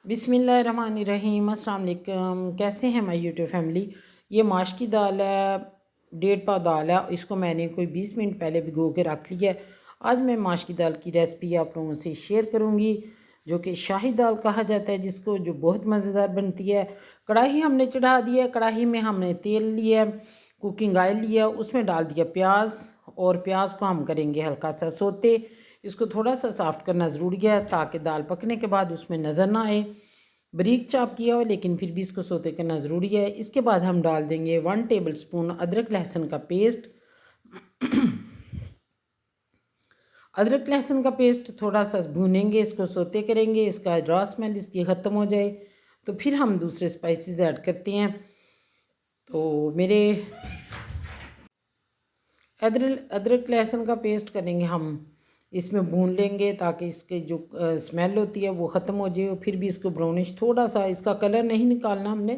बिस्मिल्लाहिर्रहमानिर्रहीम। अस्सलाम वालेकुम। कैसे हैं माय यूट्यूब फैमिली। ये माश की दाल है, 1.5 पाव दाल है। इसको मैंने कोई 20 मिनट पहले भिगो के रख लिया है। आज मैं माश की दाल की रेसिपी आप लोगों से शेयर करूंगी, जो कि शाही दाल कहा जाता है जिसको, जो बहुत मज़ेदार बनती है। कढ़ाई हमने चढ़ा दी है। कढ़ाई में हमने तेल लिया, कुकिंग ऑयल लिया, उसमें डाल दिया प्याज, और प्याज को हम करेंगे हल्का सा सोते। इसको थोड़ा सा सॉफ्ट करना ज़रूरी है ताकि दाल पकने के बाद उसमें नज़र ना आए। बारीक चॉप किया हो लेकिन फिर भी इसको सोते करना ज़रूरी है। इसके बाद हम डाल देंगे 1 टेबल स्पून अदरक लहसुन का पेस्ट। अदरक लहसुन का पेस्ट थोड़ा सा भूनेंगे, इसको सोते करेंगे, इसका रॉ स्मेल इसकी ख़त्म हो जाए तो फिर हम दूसरे स्पाइसेस ऐड करते हैं। तो मेरे अदरक लहसुन का पेस्ट करेंगे हम, इसमें भून लेंगे ताकि इसके जो स्मेल होती है वो ख़त्म हो जाए। फिर भी इसको ब्राउनिश थोड़ा सा, इसका कलर नहीं निकालना हमने,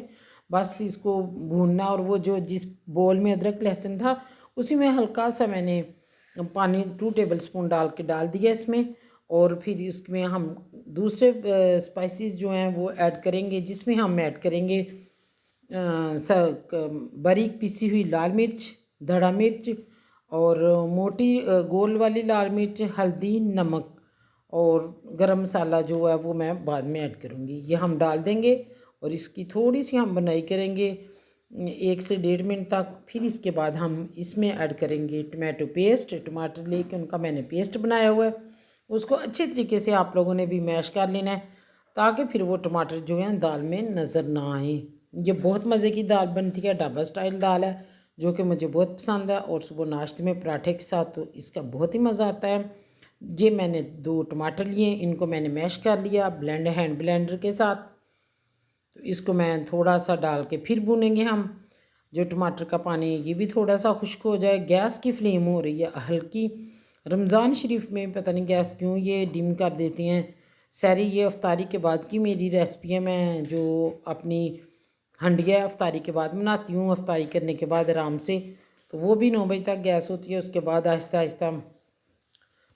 बस इसको भूनना। और वो जो जिस बोल में अदरक लहसुन था उसी में हल्का सा मैंने पानी 2 टेबल स्पून डाल दिया इसमें। और फिर इसमें हम दूसरे स्पाइसेस जो हैं वो ऐड करेंगे, जिसमें हम ऐड करेंगे बारीक पिसी हुई लाल मिर्च, धड़ा मिर्च, और मोटी गोल वाली लाल मिर्च, हल्दी, नमक, और गरम मसाला जो है वो मैं बाद में ऐड करूँगी। ये हम डाल देंगे और इसकी थोड़ी सी हम बनाई करेंगे 1 से 1.5 मिनट तक। फिर इसके बाद हम इसमें ऐड करेंगे टमाटो पेस्ट। टमाटर लेके उनका मैंने पेस्ट बनाया हुआ है, उसको अच्छे तरीके से आप लोगों ने भी मैश कर लेना है ताकि फिर वो टमाटर जो है दाल में नज़र ना आए। ये बहुत मज़े की दाल बनती है, ढाबा स्टाइल दाल है, जो कि मुझे बहुत पसंद है। और सुबह नाश्ते में पराठे के साथ तो इसका बहुत ही मज़ा आता है। ये मैंने 2 टमाटर लिए, इनको मैंने मैश कर लिया हैंड ब्लेंडर के साथ। तो इसको मैं थोड़ा सा डाल के फिर भूनेंगे हम। जो टमाटर का पानी है ये भी थोड़ा सा खुश्क हो जाए। गैस की फ्लेम हो रही है हल्की। रमज़ान शरीफ में पता नहीं गैस क्यों ये डिम कर देते हैं। सारी ये अफ्तारी के बाद की मेरी रेसिपी है, मैं जो अपनी हंडिया अफ्तारी के बाद बनाती हूँ, अफ्तारी करने के बाद आराम से। तो वो भी 9 बजे तक गैस होती है, उसके बाद आहिस्ता आहिस्ता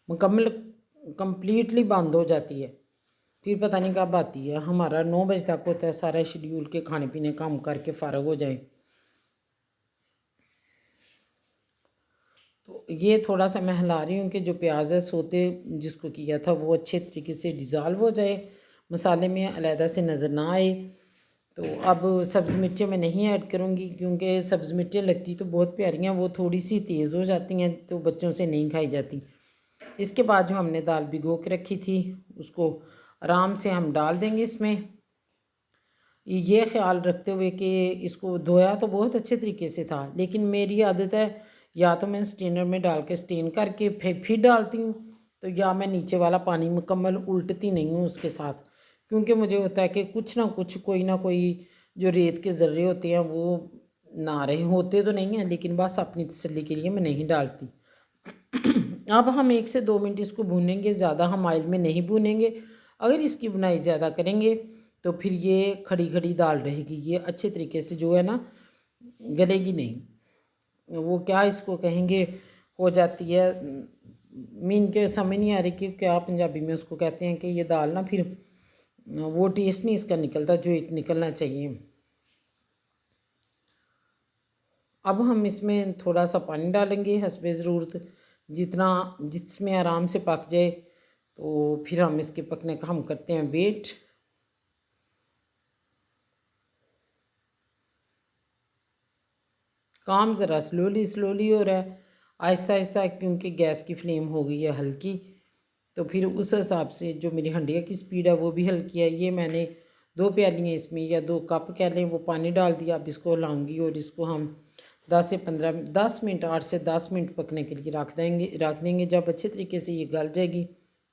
मुकम्मल कम्प्लीटली बंद हो जाती है। फिर पता नहीं कब आती है। हमारा 9 बजे तक होता है सारा शेड्यूल के खाने पीने काम करके फ़ारग हो जाए। तो ये थोड़ा सा मैं हिला रही हूँ कि जो प्याज है सोते जिसको किया था वो अच्छे तरीके से डिज़ाल्व हो जाए, मसाले में अलहदा से नज़र ना आए। तो अब सब्ज़ मिर्चें मैं नहीं ऐड करूँगी क्योंकि सब्ज़ मिर्चें लगती तो बहुत प्यारी हैं, वो थोड़ी सी तेज़ हो जाती हैं तो बच्चों से नहीं खाई जाती। इसके बाद जो हमने दाल भिगो के रखी थी उसको आराम से हम डाल देंगे इसमें। ये ख्याल रखते हुए कि इसको धोया तो बहुत अच्छे तरीके से था, लेकिन मेरी आदत है या तो मैं स्टेनर में डाल के स्टेन करके फिर डालती हूँ, तो या मैं नीचे वाला पानी मुकम्मल उल्टती नहीं हूँ उसके साथ। क्योंकि मुझे होता है कि कुछ ना कुछ कोई ना कोई जो रेत के ज़र्रे होते हैं वो ना रहे, होते तो नहीं हैं लेकिन बस अपनी तसल्ली के लिए मैं नहीं डालती। अब हम 1 से 2 मिनट इसको भूनेंगे, ज़्यादा हम ऑयल में नहीं भूनेंगे। अगर इसकी बुनाई ज़्यादा करेंगे तो फिर ये खड़ी खड़ी दाल रहेगी, ये अच्छे तरीके से जो है ना गलेगी नहीं। वो क्या इसको कहेंगे, हो जाती है, मीन के समझ नहीं आ रही कि क्या पंजाबी में उसको कहते हैं कि ये दाल ना फिर वो टेस्ट नहीं इसका निकलता जो एक निकलना चाहिए। अब हम इसमें थोड़ा सा पानी डालेंगे हस्बे ज़रूरत, जितना जिसमें आराम से पक जाए। तो फिर हम इसके पकने का हम करते हैं वेट। काम ज़रा स्लोली हो रहा है, आहिस्ता आहिस्ता, क्योंकि गैस की फ्लेम हो गई है हल्की। तो फिर उस हिसाब से जो मेरी हंडिया की स्पीड है वो भी हल्की है। ये मैंने 2 प्यालियाँ इसमें या 2 कप कह लें वो पानी डाल दिया। अब इसको लाऊंगी और इसको हम 10 मिनट 8 से 10 मिनट पकने के लिए रख देंगे। जब अच्छे तरीके से ये गल जाएगी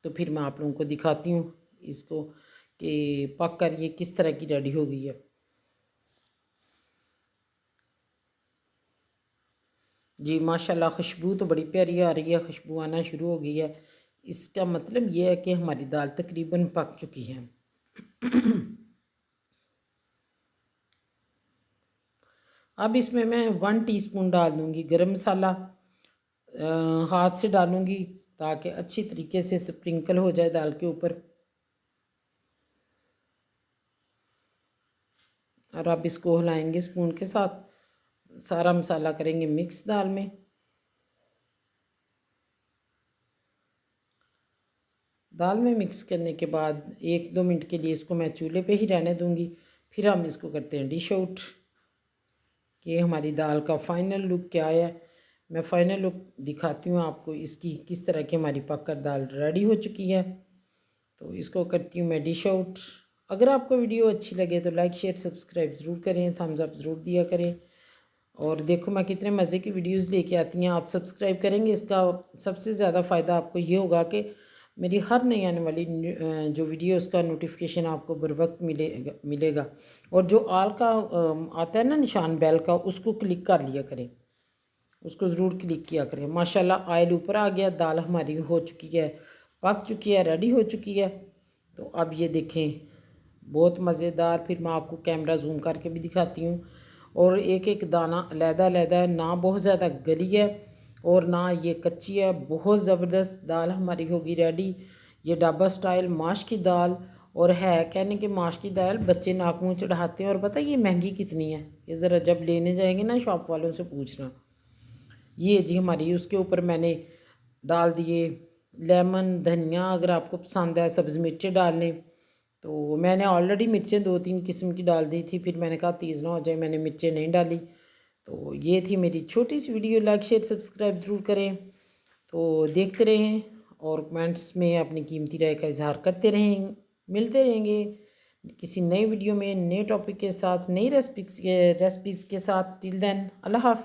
तो फिर मैं आप लोगों को दिखाती हूँ इसको कि पक कर ये किस तरह की रेडी हो गई है। जी माशाल्लाह, खुशबू तो बड़ी प्यारी आ रही है, खुशबू आना शुरू हो गई है। इसका मतलब ये है कि हमारी दाल तकरीबन पक चुकी है। अब इसमें मैं 1 टीस्पून डाल दूँगी गरम मसाला। हाथ से डालूँगी ताकि अच्छी तरीके से स्प्रिंकल हो जाए दाल के ऊपर। और अब इसको हिलाएंगे स्पून के साथ। सारा मसाला करेंगे मिक्स दाल में। दाल में मिक्स करने के बाद 1-2 मिनट के लिए इसको मैं चूल्हे पे ही रहने दूंगी। फिर हम इसको करते हैं डिश आउट। ये हमारी दाल का फ़ाइनल लुक क्या है, मैं फ़ाइनल लुक दिखाती हूँ आपको इसकी, किस तरह की हमारी पककर दाल रेडी हो चुकी है। तो इसको करती हूँ मैं डिश आउट। अगर आपको वीडियो अच्छी लगे तो लाइक शेयर सब्सक्राइब ज़रूर करें, थम्स अप ज़रूर दिया करें। और देखो मैं कितने मज़े की वीडियोस लेके आती हैं, आप सब्सक्राइब करेंगे इसका सबसे ज़्यादा फ़ायदा आपको ये होगा कि मेरी हर नई आने वाली जो वीडियो उसका नोटिफिकेशन आपको बर वक्त मिलेगा। और जो आल का आता है ना निशान बेल का, उसको क्लिक कर लिया करें, उसको ज़रूर क्लिक किया करें। माशाल्लाह ऑयल ऊपर आ गया, दाल हमारी हो चुकी है, पक चुकी है, रेडी हो चुकी है। तो अब ये देखें बहुत मज़ेदार। फिर मैं आपको कैमरा जूम करके भी दिखाती हूँ। और एक एक दाना अलहदा-अलहदा है, ना बहुत ज़्यादा गली है और ना ये कच्ची है। बहुत ज़बरदस्त दाल हमारी होगी रेडी। ये ढाबा स्टाइल माश की दाल, और है कहने के माश की दाल बच्चे नाक मुँह चढ़ाते हैं। और पता है ये महंगी कितनी है, ये ज़रा जब लेने जाएंगे ना शॉप वालों से पूछना। ये जी हमारी, उसके ऊपर मैंने डाल दिए लेमन, धनिया, अगर आपको पसंद है सब्ज़ मिर्चें डाल लें। तो मैंने ऑलरेडी मिर्चें 2-3 किस्म की डाल दी थी, फिर मैंने कहा तेज़ ना हो जाए, मैंने मिर्चें नहीं डाली। तो ये थी मेरी छोटी सी वीडियो, लाइक शेयर सब्सक्राइब ज़रूर करें। तो देखते रहें और कमेंट्स में अपनी कीमती राय का इजहार करते रहें। मिलते रहेंगे किसी नई वीडियो में, नए टॉपिक के साथ, नई रेसिपीज़ के साथ। टिल देन अल्लाह हाफ़िज़।